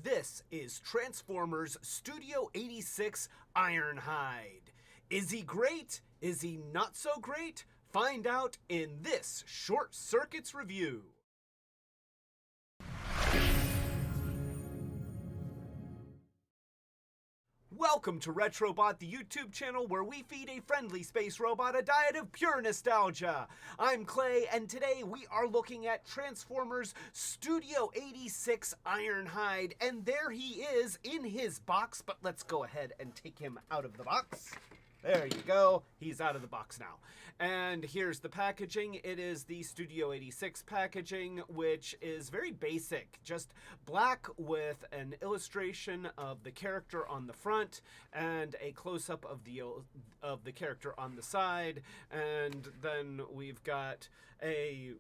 This is Transformers Studio 86 Ironhide. Is he great? Is he not so great? Find out in this Short Circuits review. Welcome to Retrobot, the YouTube channel where we feed a friendly space robot a diet of pure nostalgia. I'm Clay, and today we are looking at Transformers Studio 86 Ironhide, and there he is in his box, but let's go ahead and take him out of the box. There you go. He's out of the box now. And here's the packaging. It is the Studio 86 packaging, which is very basic. Just black with an illustration of the character on the front and a close-up of the character on the side. And then we've got a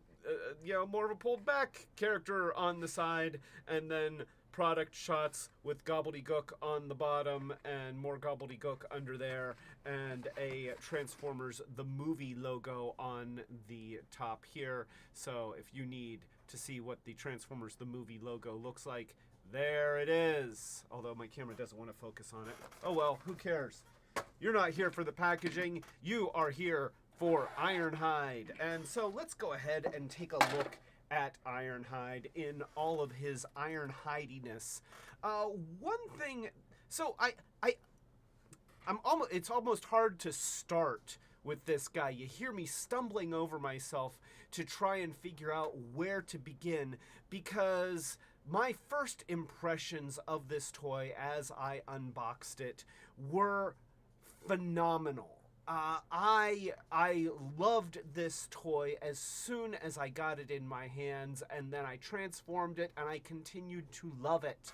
more of a pulled back character on the side, and then product shots with gobbledygook on the bottom and more gobbledygook under there, and a Transformers the movie logo on the top here. So if you need to see what the Transformers the movie logo looks like, there it is. Although my camera doesn't want to focus on it. Oh well, who cares? You're not here for the packaging, you are here for Ironhide. And so let's go ahead and take a look at Ironhide in all of his Ironhidiness. One thing, so it's almost hard to start with this guy. You hear me stumbling over myself to try and figure out where to begin, because my first impressions of this toy as I unboxed it were phenomenal. I loved this toy as soon as I got it in my hands, and then I transformed it, and I continued to love it.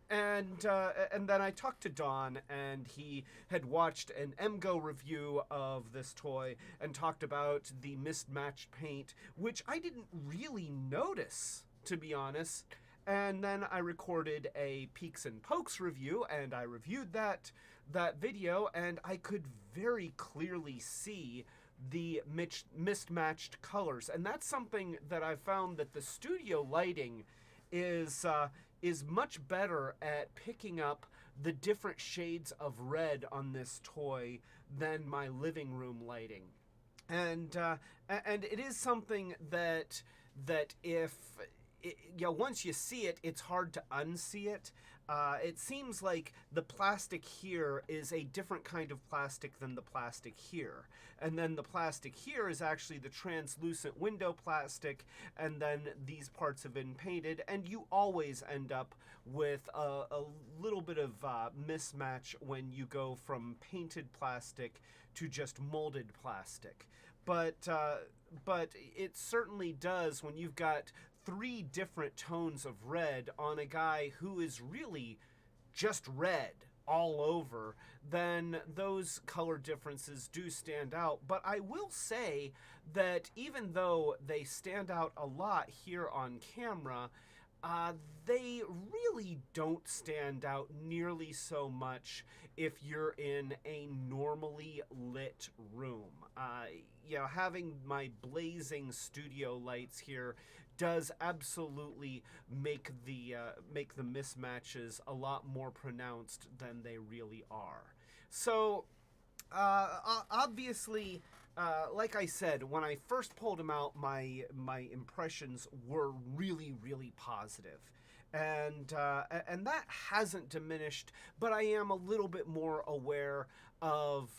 And then I talked to Don, and he had watched an MGO review of this toy and talked about the mismatched paint, which I didn't really notice, to be honest. And then I recorded a Peeks and Pokes review, and I reviewed that video, and I could very clearly see the mismatched colors. And that's something that I found that the studio lighting is much better at picking up the different shades of red on this toy than my living room lighting. And it is something that if once you see it, it's hard to unsee it. It seems like the plastic here is a different kind of plastic than the plastic here. And then the plastic here is actually the translucent window plastic, and then these parts have been painted, and you always end up with a little bit of mismatch when you go from painted plastic to just molded plastic. But it certainly does when you've got three different tones of red on a guy who is really just red all over, then those color differences do stand out. But I will say that even though they stand out a lot here on camera, they really don't stand out nearly so much if you're in a normally lit room. Having my blazing studio lights here does absolutely make the mismatches a lot more pronounced than they really are. So obviously, like I said, when I first pulled him out, my impressions were really, really positive. And that hasn't diminished, but I am a little bit more aware of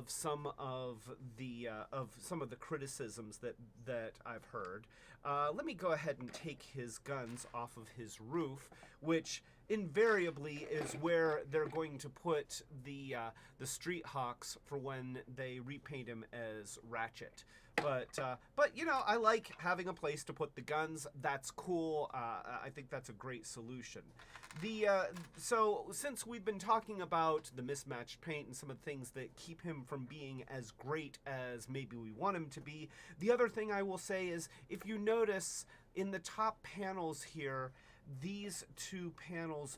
some of the criticisms that I've heard. Let me go ahead and take his guns off of his roof, which invariably is where they're going to put the Street Hawks for when they repaint him as Ratchet. But I like having a place to put the guns. That's cool. I think that's a great solution. So since we've been talking about the mismatched paint and some of the things that keep him from being as great as maybe we want him to be, the other thing I will say is, if you notice in the top panels here, these two panels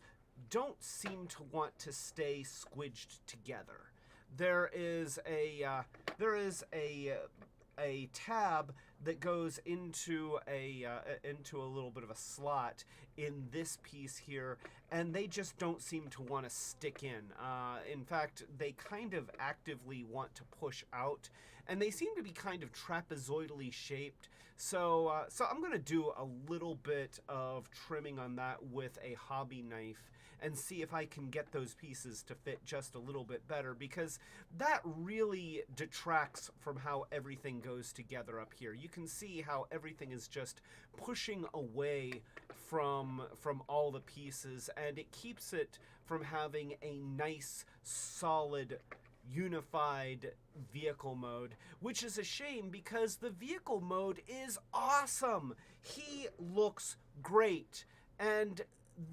don't seem to want to stay squidged together. There is a tab that goes into a little bit of a slot in this piece here, and they just don't seem to want to stick in fact, they kind of actively want to push out, and they seem to be kind of trapezoidally shaped. So I'm going to do a little bit of trimming on that with a hobby knife and see if I can get those pieces to fit just a little bit better, because that really detracts from how everything goes together up here. You can see how everything is just pushing away from all the pieces, and it keeps it from having a nice, solid, unified vehicle mode, which is a shame because the vehicle mode is awesome. He looks great, and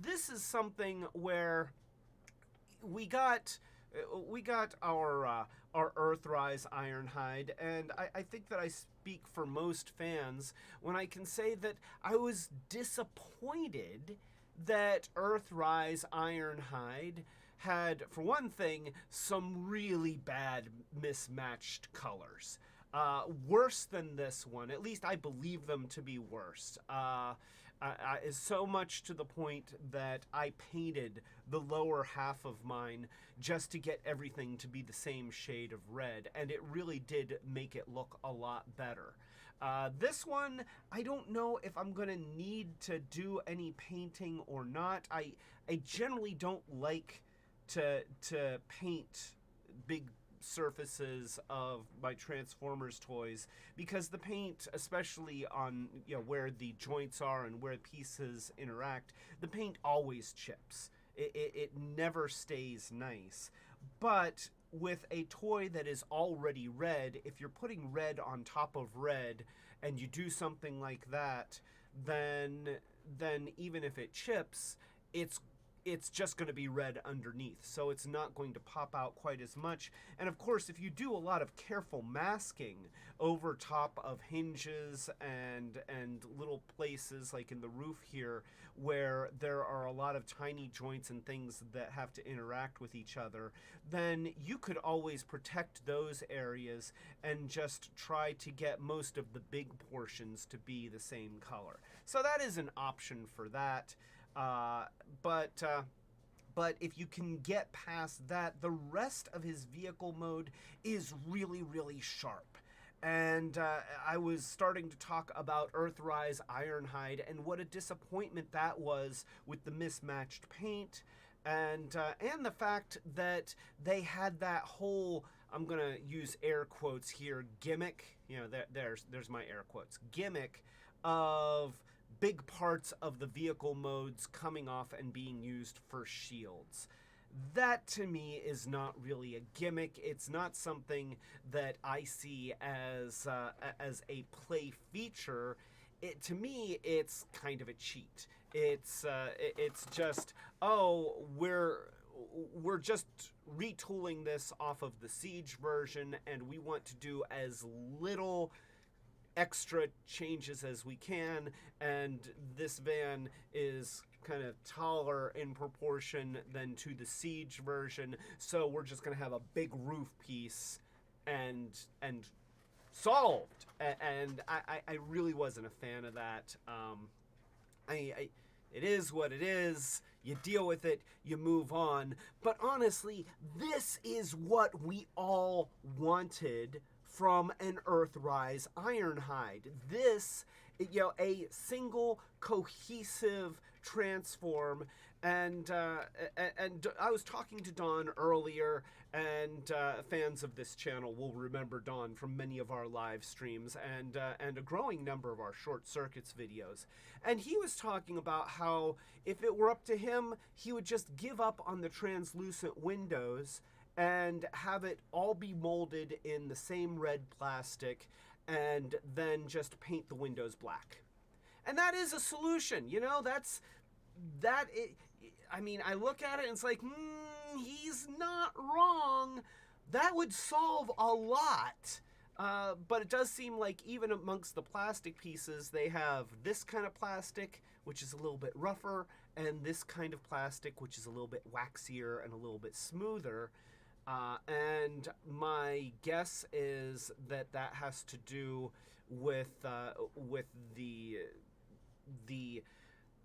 this is something where we got our Earthrise Ironhide, and I think that I speak for most fans when I can say that I was disappointed that Earthrise Ironhide had, for one thing, some really bad mismatched colors. Worse than this one. At least I believe them to be worse. So much to the point that I painted the lower half of mine just to get everything to be the same shade of red, and it really did make it look a lot better. This one, I don't know if I'm going to need to do any painting or not. I generally don't like to paint big surfaces of my Transformers toys, because the paint, especially on where the joints are and where pieces interact, the paint always chips. It never stays nice. But with a toy that is already red, if you're putting red on top of red and you do something like that, then even if it chips, it's just going to be red underneath, so it's not going to pop out quite as much. And of course, if you do a lot of careful masking over top of hinges and little places like in the roof here where there are a lot of tiny joints and things that have to interact with each other, then you could always protect those areas and just try to get most of the big portions to be the same color. So that is an option for that. But if you can get past that, the rest of his vehicle mode is really, really sharp. And I was starting to talk about Earthrise Ironhide and what a disappointment that was with the mismatched paint, and the fact that they had that whole, I'm gonna use air quotes here, gimmick. There's my air quotes, gimmick of big parts of the vehicle modes coming off and being used for shields. That to me is not really a gimmick. It's not something that I see as a play feature. To me, it's kind of a cheat. It's just, oh, we're just retooling this off of the Siege version, and we want to do as little extra changes as we can, and this van is kind of taller in proportion than to the Siege version, so we're just gonna have a big roof piece and solved. And I really wasn't a fan of that. It is what it is. You deal with it, you move on. But honestly, this is what we all wanted from an Earthrise Ironhide. This, a single cohesive transform. And I was talking to Don earlier, and fans of this channel will remember Don from many of our live streams and a growing number of our Short Circuits videos. And he was talking about how if it were up to him, he would just give up on the translucent windows and have it all be molded in the same red plastic and then just paint the windows black. And that is a solution, I look at it and it's like, he's not wrong. That would solve a lot. But it does seem like even amongst the plastic pieces, they have this kind of plastic, which is a little bit rougher, and this kind of plastic, which is a little bit waxier and a little bit smoother. And my guess is that has to do with the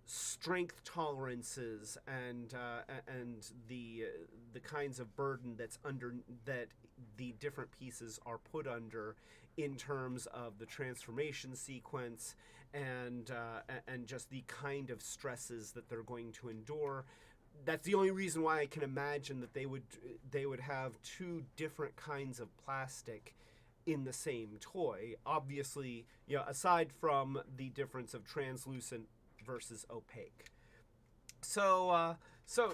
strength tolerances and the kinds of burden that's under that the different pieces are put under in terms of the transformation sequence and just the kind of stresses that they're going to endure. That's the only reason why I can imagine that they would have two different kinds of plastic in the same toy. Obviously, you know, aside from the difference of translucent versus opaque. So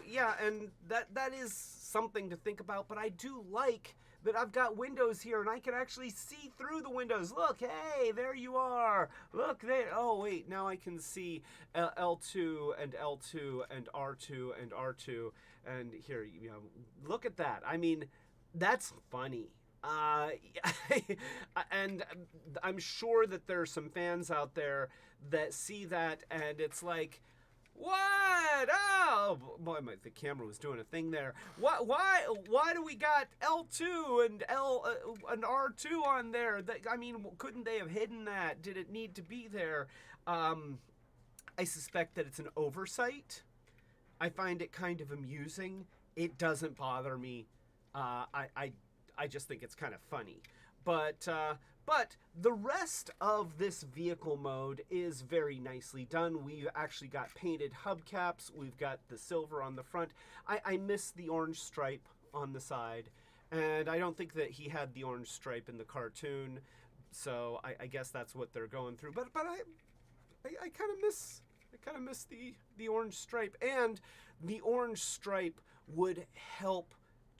yeah, and that is something to think about. But I do like that I've got windows here, and I can actually see through the windows. Look, hey, there you are. Look there. Oh wait, now I can see L2 and L2 and R2 and R2. And here, you know, look at that. I mean, that's funny. And I'm sure that there's some fans out there that see that and it's like, what? Oh boy, the camera was doing a thing there. Why do we got L2 and and R2 on there? I mean, couldn't they have hidden that? Did it need to be there? I suspect that it's an oversight. I find it kind of amusing. It doesn't bother me. I just think it's kind of funny. But the rest of this vehicle mode is very nicely done. We've actually got painted hubcaps. We've got the silver on the front. I miss the orange stripe on the side. And I don't think that he had the orange stripe in the cartoon. So I guess that's what they're going through. But I kind of miss the orange stripe. And the orange stripe would help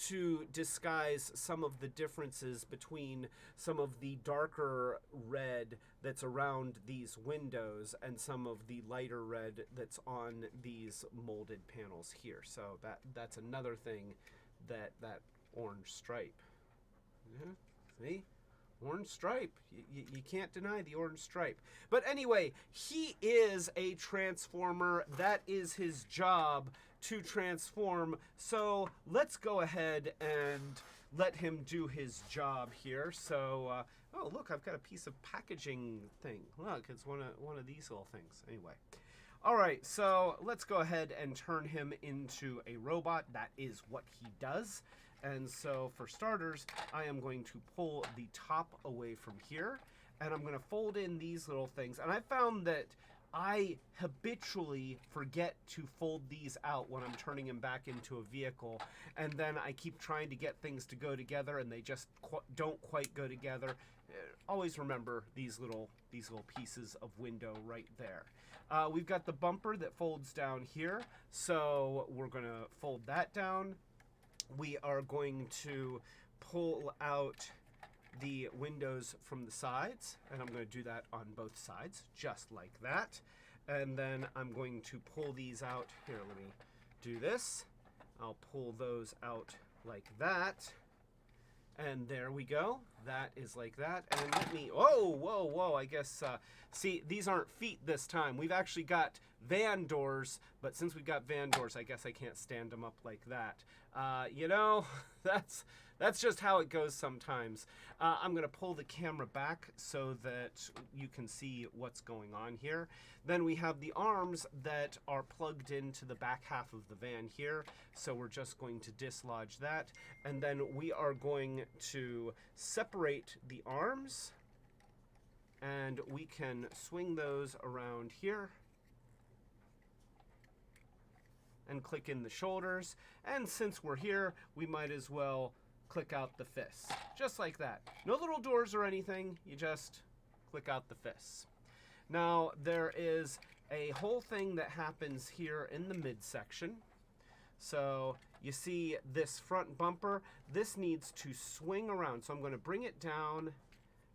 to disguise some of the differences between some of the darker red that's around these windows and some of the lighter red that's on these molded panels here. So that's another thing that orange stripe. Yeah, see? Orange stripe. You can't deny the orange stripe. But anyway, he is a transformer. That is his job, to transform. So let's go ahead and let him do his job here. So, oh look, I've got a piece of packaging thing. Look, it's one of these little things. Anyway. All right, so let's go ahead and turn him into a robot. That is what he does. And so for starters, I am going to pull the top away from here, and I'm going to fold in these little things. And I found that I habitually forget to fold these out when I'm turning him back into a vehicle, and then I keep trying to get things to go together, and they just don't quite go together. Always remember these little pieces of window right there. We've got the bumper that folds down here, so we're going to fold that down. We are going to pull out the windows from the sides, and I'm going to do that on both sides, just like that. And then I'm going to pull these out. Here, let me do this. I'll pull those out like that. And there we go. That is like that. And let me, whoa, I guess, see, these aren't feet this time. We've actually got van doors, but since we've got van doors, I guess I can't stand them up like that. You know, that's just how it goes sometimes. I'm going to pull the camera back so that you can see what's going on here. Then we have the arms that are plugged into the back half of the van here. So we're just going to dislodge that. And then we are going to separate the arms. And we can swing those around here. And click in the shoulders. And since we're here, we might as well click out the fists. Just like that. No little doors or anything. You just click out the fists. Now, there is a whole thing that happens here in the midsection. So, you see this front bumper. This needs to swing around. So I'm going to bring it down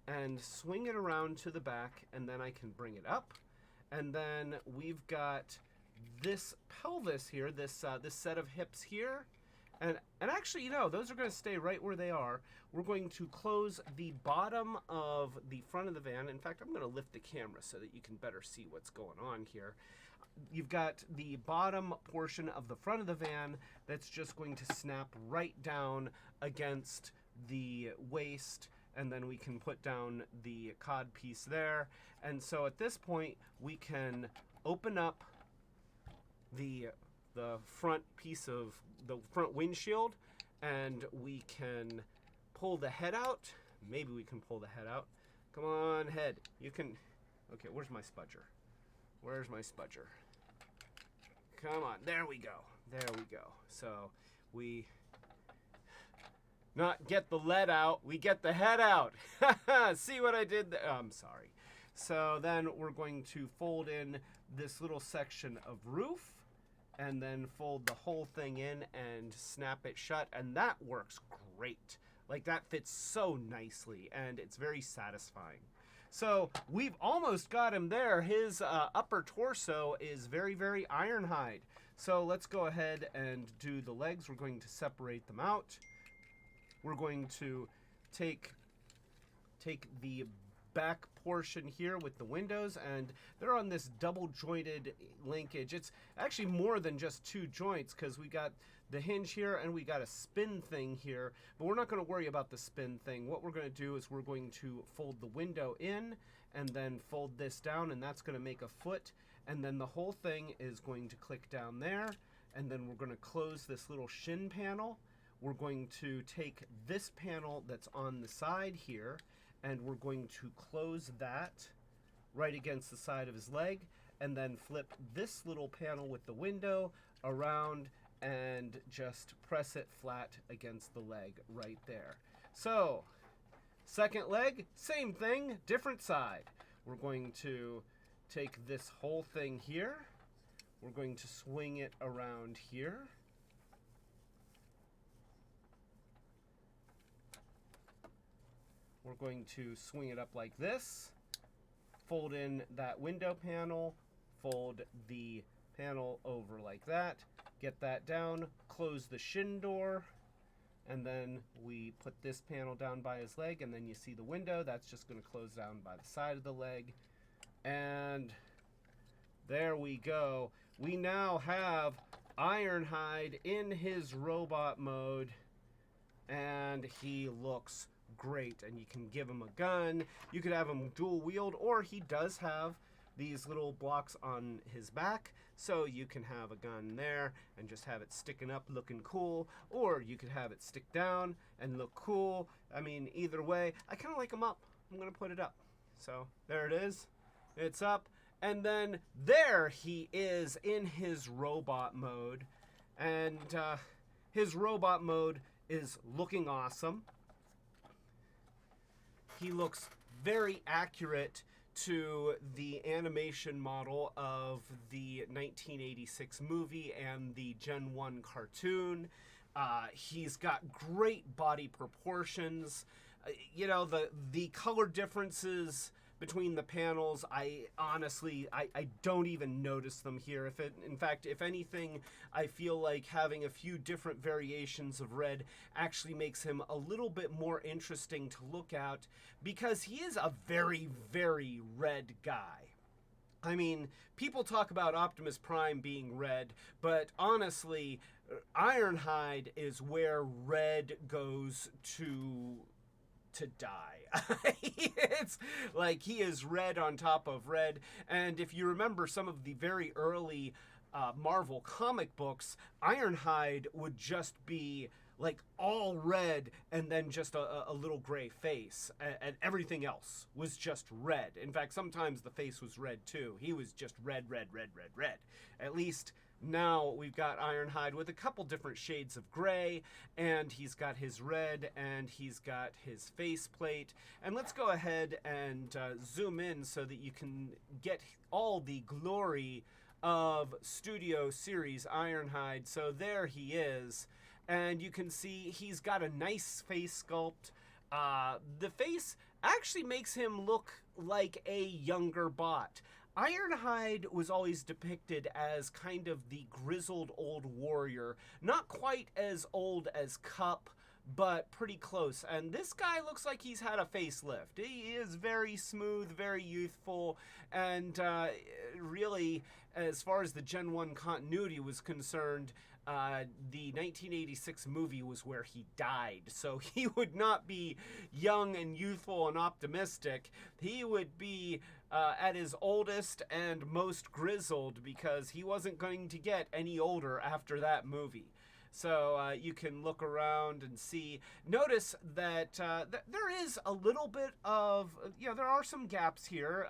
and swing it around to the back, and then I can bring it up. And then we've got this pelvis here, this set of hips here, and actually, you know, those are going to stay right where they are. We're going to close the bottom of the front of the van. In fact, I'm going to lift the camera so that you can better see what's going on here. You've got the bottom portion of the front of the van that's just going to snap right down against the waist, and then we can put down the cod piece there. And so at this point, we can open up the front piece of the front windshield, and we can pull the head out. Maybe we can pull the head out. Come on, head. You can. Okay, where's my spudger? Where's my spudger? Come on. There we go. There we go. So we not get the lead out, we get the head out. See what I did there? Oh, I'm sorry. So then we're going to fold in this little section of roof, and then fold the whole thing in and snap it shut, and that works great. Like, that fits so nicely, and it's very satisfying. So we've almost got him there. His upper torso is very, very Ironhide. So let's go ahead and do the legs. We're going to separate them out. We're going to take the back portion here with the windows, and they're on this double jointed linkage. It's actually more than just two joints, because we got the hinge here and we got a spin thing here, but we're not going to worry about the spin thing. What we're going to do is we're going to fold the window in and then fold this down, and that's going to make a foot, and then the whole thing is going to click down there, and then we're going to close this little shin panel. We're going to take this panel that's on the side here, and we're going to close that right against the side of his leg, and then flip this little panel with the window around and just press it flat against the leg right there. So, second leg, same thing, different side. We're going to take this whole thing here. We're going to swing it around here. We're going to swing it up like this, fold in that window panel, fold the panel over like that, get that down, close the shin door, and then we put this panel down by his leg, and then you see the window. That's just going to close down by the side of the leg. And there we go. We now have Ironhide in his robot mode, and he looks great. And you can give him a gun, you could have him dual wield, or he does have these little blocks on his back, so you can have a gun there and just have it sticking up looking cool, or you could have it stick down and look cool. I mean, either way, I kind of like him up. I'm gonna put it up. So there it is, it's up, and then there he is in his robot mode, and his robot mode is looking awesome. He looks very accurate to the animation model of the 1986 movie and the Gen 1 cartoon. He's got great body proportions. You know, the color differences between the panels, I honestly don't even notice them here. In fact, if anything, I feel like having a few different variations of red actually makes him a little bit more interesting to look at, because he is a very, very red guy. I mean, people talk about Optimus Prime being red, but honestly, Ironhide is where red goes to die. It's like he is red on top of red. And if you remember some of the very early Marvel comic books, Ironhide would just be like all red and then just a little gray face, and everything else was just red. In fact, sometimes the face was red too. He was just red, red, red, red, red. At least now we've got Ironhide with a couple different shades of gray, and he's got his red, and he's got his faceplate. And let's go ahead and zoom in so that you can get all the glory of Studio Series Ironhide. So there he is, and you can see he's got a nice face sculpt. The face actually makes him look like a younger bot. Ironhide was always depicted as kind of the grizzled old warrior, not quite as old as Cup, but pretty close. And this guy looks like he's had a facelift. He is very smooth, very youthful, and really, as far as the Gen 1 continuity was concerned, the 1986 movie was where he died. So he would not be young and youthful and optimistic. He would be at his oldest and most grizzled, because he wasn't going to get any older after that movie. So you can look around and see. Notice that there is a little bit of, there are some gaps here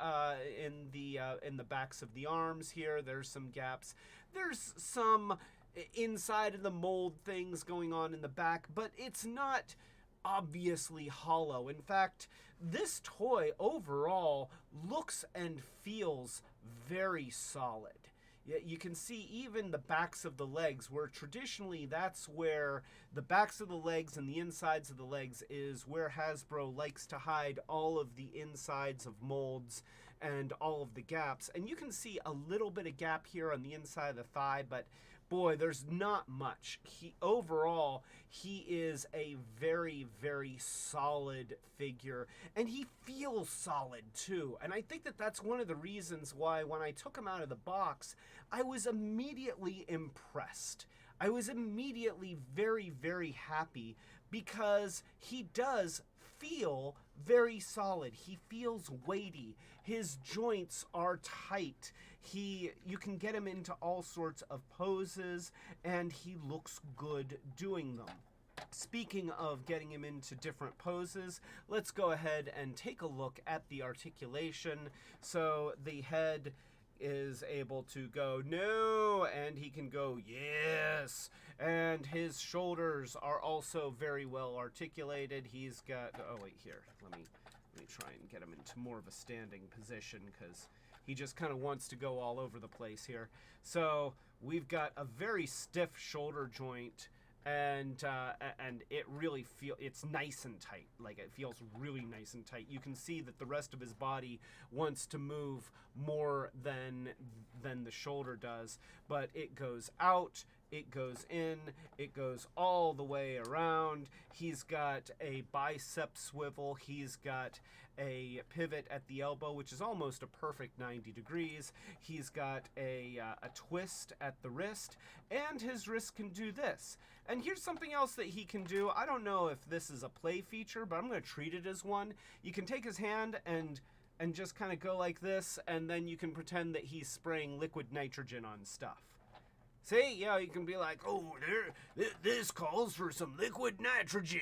in the backs of the arms here. There's some gaps. There's some inside of the mold things going on in the back, but it's not obviously hollow. In fact, this toy overall looks and feels very solid. You can see even the backs of the legs, where traditionally that's where the backs of the legs and the insides of the legs is where Hasbro likes to hide all of the insides of molds and all of the gaps. And you can see a little bit of gap here on the inside of the thigh, but boy, there's not much. Overall, he is a very, very solid figure, and he feels solid too. And I think that that's one of the reasons why when I took him out of the box, I was immediately impressed. I was immediately very, very happy, because he does feel very solid. He feels weighty. His joints are tight. You can get him into all sorts of poses, and he looks good doing them. Speaking of getting him into different poses, let's go ahead and take a look at the articulation. So the head is able to go no, and he can go yes, and his shoulders are also very well articulated. He's got, oh wait, here, let me try and get him into more of a standing position, because he just kind of wants to go all over the place here. So we've got a very stiff shoulder joint, and it really it's nice and tight. Like, it feels really nice and tight. You can see that the rest of his body wants to move more than the shoulder does, but it goes out, it goes in, it goes all the way around. He's got a bicep swivel. He's got a pivot at the elbow, which is almost a perfect 90 degrees. He's got a twist at the wrist, and his wrist can do this. And here's something else that he can do. I don't know if this is a play feature, but I'm going to treat it as one. You can take his hand and just kind of go like this, and then you can pretend that he's spraying liquid nitrogen on stuff. See, you can be like, oh, this calls for some liquid nitrogen.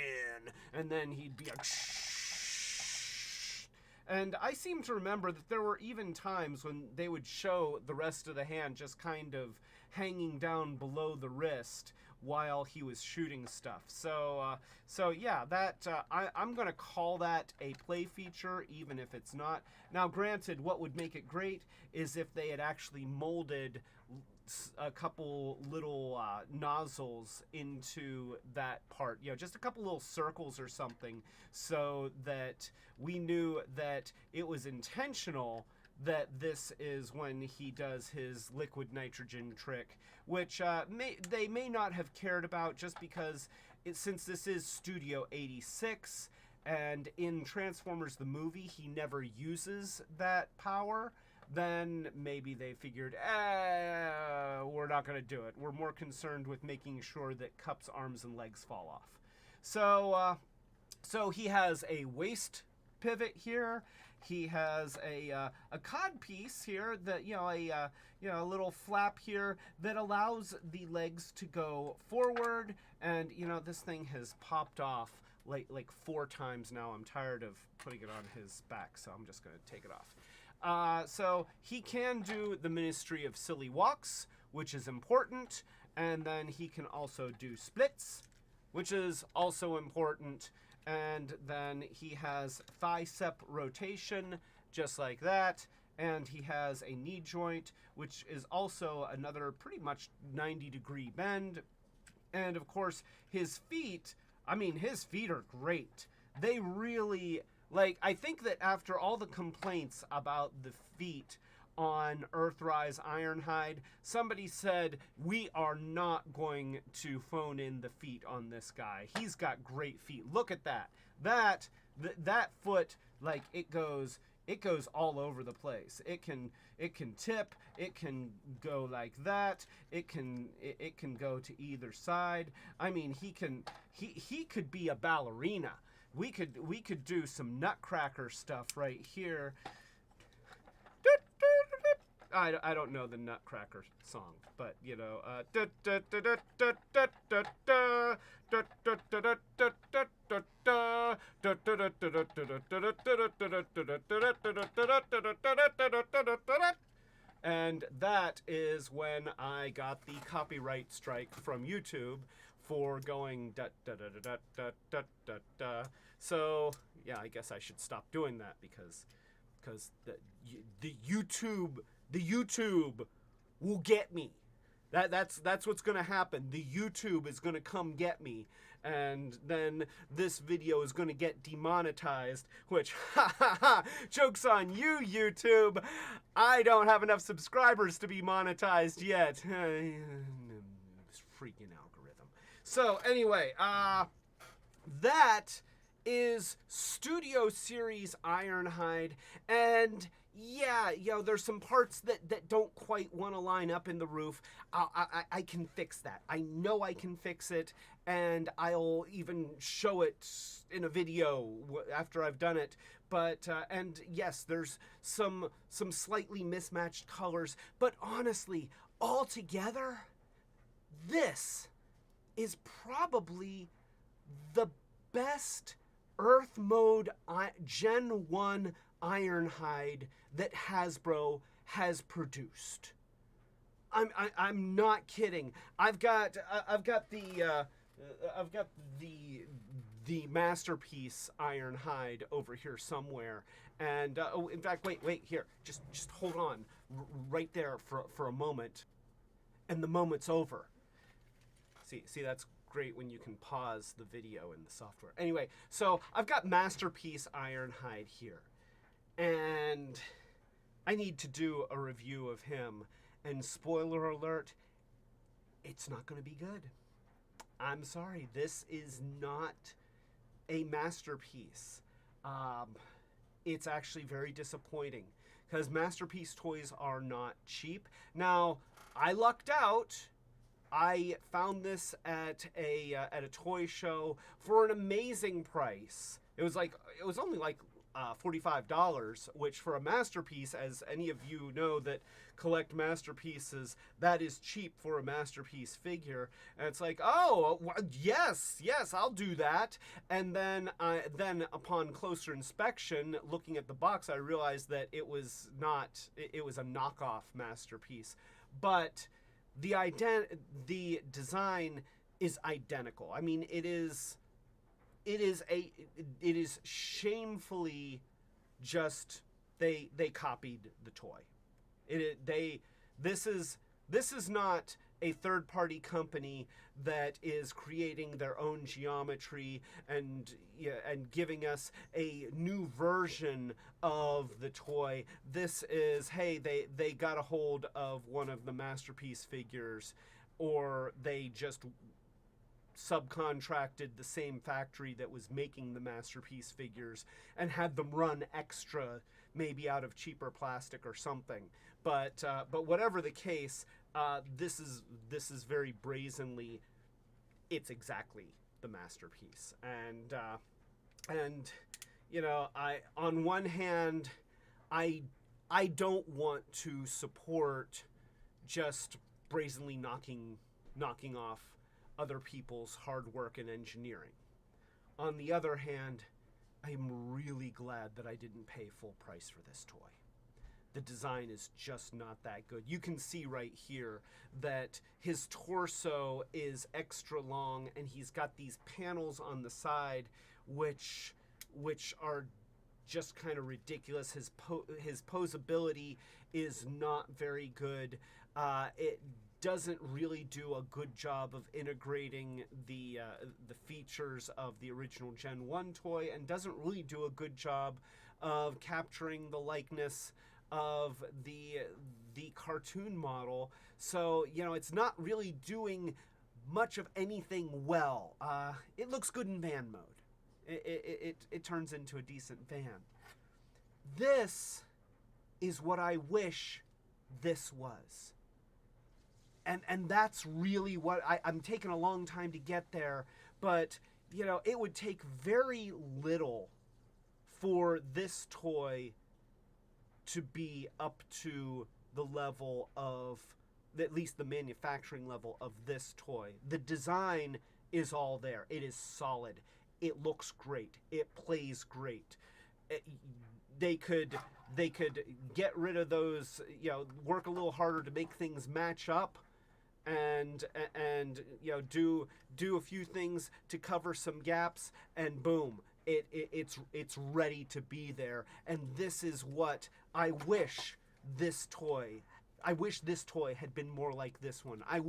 And then he'd be like, shh. And I seem to remember that there were even times when they would show the rest of the hand just kind of hanging down below the wrist while he was shooting stuff. So yeah, I'm going to call that a play feature, even if it's not. Now, granted, what would make it great is if they had actually molded a couple little nozzles into that part, just a couple little circles or something, so that we knew that it was intentional, that this is when he does his liquid nitrogen trick, which they may not have cared about, just because since this is Studio 86, and in Transformers the movie he never uses that power, then maybe they figured, we're not going to do it. We're more concerned with making sure that Cup's arms and legs fall off. So he has a waist pivot here. He has a cod piece here, that a little flap here that allows the legs to go forward. And this thing has popped off like 4 times now. I'm tired of putting it on his back, so I'm just going to take it off. So he can do the Ministry of Silly Walks, which is important, and then he can also do splits, which is also important, and then he has thigh-sep rotation, just like that, and he has a knee joint, which is also another pretty much 90-degree bend, and of course his feet are great. They really... I think that after all the complaints about the feet on Earthrise Ironhide, somebody said, we are not going to phone in the feet on this guy. He's got great feet. Look at that. That foot, it goes, it goes all over the place. It can tip, it can go like that, it can go to either side. I mean, he could be a ballerina. We could do some nutcracker stuff right here. I don't know the Nutcracker song, but you know, and that is when I got the copyright strike from YouTube for going da da da da da da da da. So yeah, I guess I should stop doing that because the YouTube will get me. That's what's gonna happen. The YouTube is gonna come get me, and then this video is gonna get demonetized. Which, ha ha ha! Joke's on you, YouTube. I don't have enough subscribers to be monetized yet. Freaking algorithm. So anyway, that is Studio Series Ironhide, and yeah, there's some parts that don't quite want to line up in the roof. I can fix that. I know I can fix it, and I'll even show it in a video after I've done it. But and yes, there's some slightly mismatched colors, but honestly, altogether, this is probably the best Earth Mode Gen 1 Ironhide that Hasbro has produced. I'm not kidding. I've got the masterpiece Ironhide over here somewhere, and oh, in fact, wait here, just hold on right there for a moment, and the moment's over. See, that's great when you can pause the video in the software. Anyway, so I've got Masterpiece Ironhide here, and I need to do a review of him, and spoiler alert, it's not going to be good. I'm sorry, this is not a masterpiece. It's actually very disappointing, because Masterpiece toys are not cheap. Now, I lucked out. I found this at a toy show for an amazing price. It was only like $45, which for a masterpiece, as any of you know that collect masterpieces, that is cheap for a masterpiece figure. And it's like, oh, yes, I'll do that. And then upon closer inspection, looking at the box, I realized that it was not. It was a knockoff masterpiece, but the design is identical. I mean, it is shamefully just they copied the toy. This is not a third-party company that is creating their own geometry and giving us a new version of the toy. This is, hey, they got a hold of one of the masterpiece figures, or they just subcontracted the same factory that was making the masterpiece figures and had them run extra, maybe out of cheaper plastic or something. But whatever the case, this is very brazenly, it's exactly the masterpiece. And you know, on one hand, I don't want to support just brazenly knocking off other people's hard work and engineering. On the other hand, I'm really glad that I didn't pay full price for this toy. The design is just not that good. You can see right here that his torso is extra long, and he's got these panels on the side which are just kind of ridiculous. His posability is not very good. It doesn't really do a good job of integrating the features of the original Gen 1 toy, and doesn't really do a good job of capturing the likeness of the cartoon model. So, you know, it's not really doing much of anything well. It looks good in van mode. It turns into a decent van. this is what I wish this was. And that's really what I'm taking a long time to get there, but you know, it would take very little for this toy to be up to the level of, at least the manufacturing level of this toy. The design is all there. It is solid. It looks great. It plays great. They could get rid of those, you know, work a little harder to make things match up, and you know, do a few things to cover some gaps, and boom, it's ready to be there. And this is what I wish this toy had been more like this one. I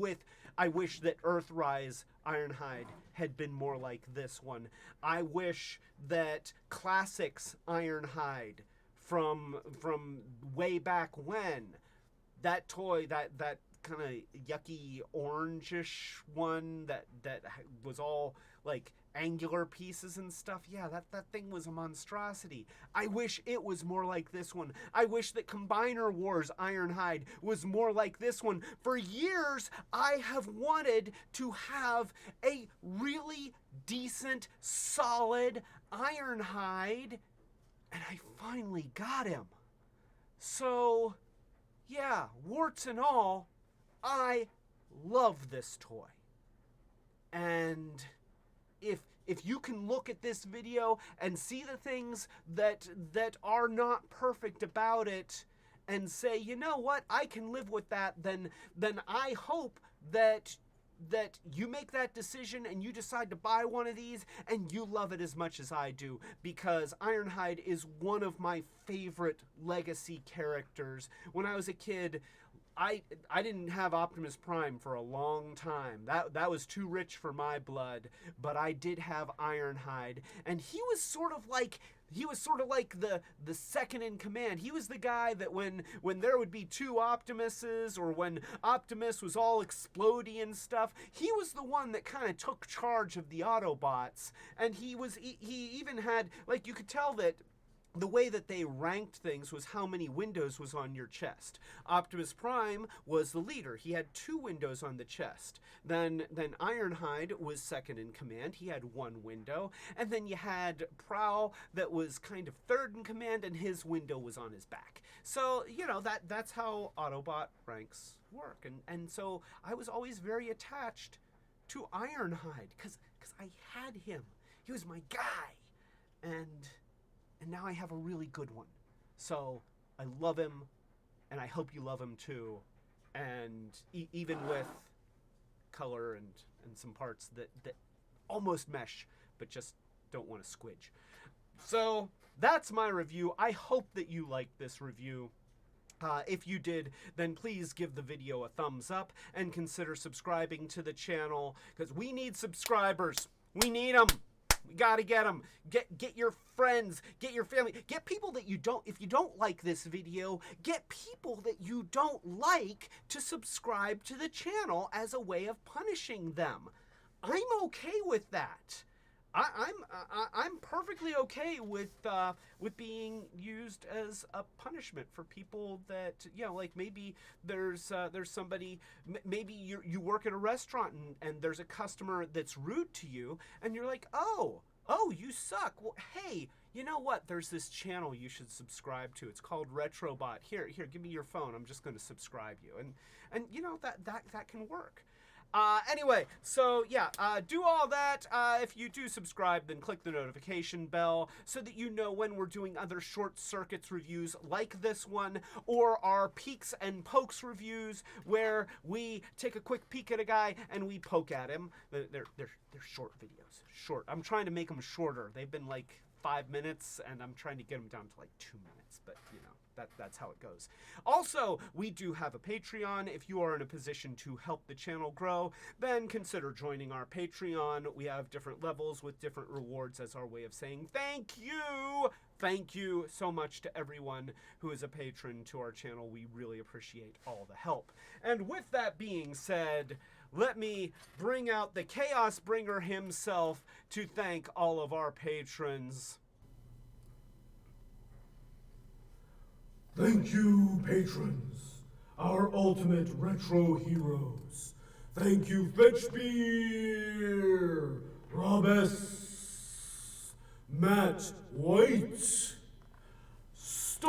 wish that Earthrise Ironhide had been more like this one. I wish that Classics Ironhide from way back when, that toy, that kind of yucky orangish one that was all like angular pieces and stuff, yeah, that thing was a monstrosity. I wish it was more like this one. I wish that Combiner Wars Ironhide was more like this one. For years, I have wanted to have a really decent, solid Ironhide, and I finally got him. So, yeah, warts and all, I love this toy. And if you can look at this video and see the things that are not perfect about it and say, you know what, I can live with that, then I hope that you make that decision and you decide to buy one of these and you love it as much as I do, because Ironhide is one of my favorite legacy characters. When I was a kid, I didn't have Optimus Prime for a long time. That was too rich for my blood, but I did have Ironhide, and he was sort of like the second in command. He was the guy that when there would be two Optimuses, or when Optimus was all explodey and stuff, he was the one that kind of took charge of the Autobots. And he even had, like, you could tell that the way that they ranked things was how many windows was on your chest. Optimus Prime was the leader. He had 2 windows on the chest. Then Ironhide was second in command. He had 1 window. And then you had Prowl that was kind of third in command, and his window was on his back. So, you know, that's how Autobot ranks work. And so I was always very attached to Ironhide because I had him. He was my guy. And now I have a really good one. So I love him, and I hope you love him too. And even with color and some parts that almost mesh, but just don't want to squidge. So that's my review. I hope that you liked this review. If you did, then please give the video a thumbs up and consider subscribing to the channel, because we need subscribers. We need them. We gotta get them. Get your friends, get your family, get people that you don't, if you don't like this video, get people that you don't like to subscribe to the channel as a way of punishing them. I'm okay with that. I'm perfectly okay with being used as a punishment for people that, you know, like maybe there's somebody, maybe you work at a restaurant and there's a customer that's rude to you, and you're like, oh, you suck. Well, hey, you know what? There's this channel you should subscribe to. It's called Retrobot. Here, give me your phone. I'm just going to subscribe you, and you know that can work. Anyway, so yeah, do all that. If you do subscribe, then click the notification bell so that you know when we're doing other Short Circuits reviews like this one, or our Peeks and Pokes reviews, where we take a quick peek at a guy and we poke at him. They're short videos. Short. I'm trying to make them shorter. They've been like 5 minutes, and I'm trying to get them down to like 2 minutes, but you know. That's how it goes. Also, we do have a Patreon. If you are in a position to help the channel grow, then consider joining our Patreon. We have different levels with different rewards as our way of saying thank you. Thank you so much to everyone who is a patron to our channel. We really appreciate all the help. And with that being said, let me bring out the Chaos Bringer himself to thank all of our patrons. Thank you, patrons, our ultimate retro heroes. Thank you, Fetchbeer, Rob S., Matt White, Starhound,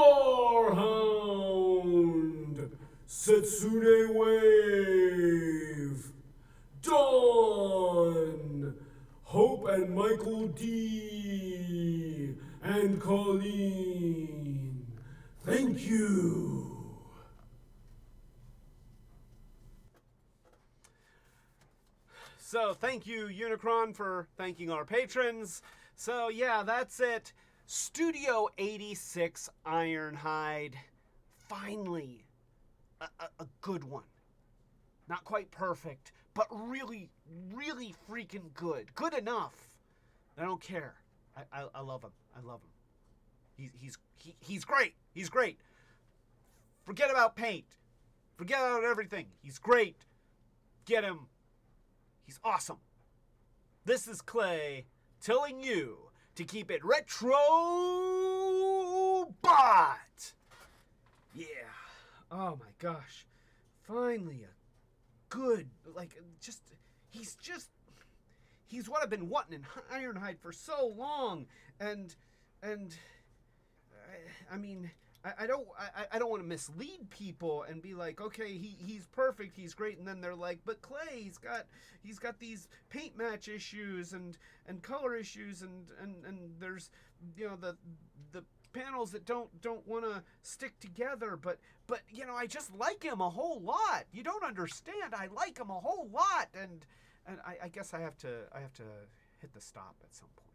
Setsune Wave, Dawn, Hope and Michael D, and Colleen. Thank you. So thank you, Unicron, for thanking our patrons. So yeah, that's it. Studio 86 Ironhide. Finally, a good one. Not quite perfect, but really, really freaking good. Good enough. I don't care. I love him. I love him. He's great. He's great. Forget about paint. Forget about everything. He's great. Get him. He's awesome. This is Clay telling you to keep it Retrobot. Yeah. Oh my gosh. Finally a good, he's what I've been wanting in Ironhide for so long. And I mean, I don't want to mislead people and be like, okay, he's perfect, he's great, and then they're like, but Clay, he's got these paint match issues and color issues and there's, you know, the panels that don't want to stick together, but you know, I just like him a whole lot. You don't understand. I like him a whole lot, and I guess I have to hit the stop at some point.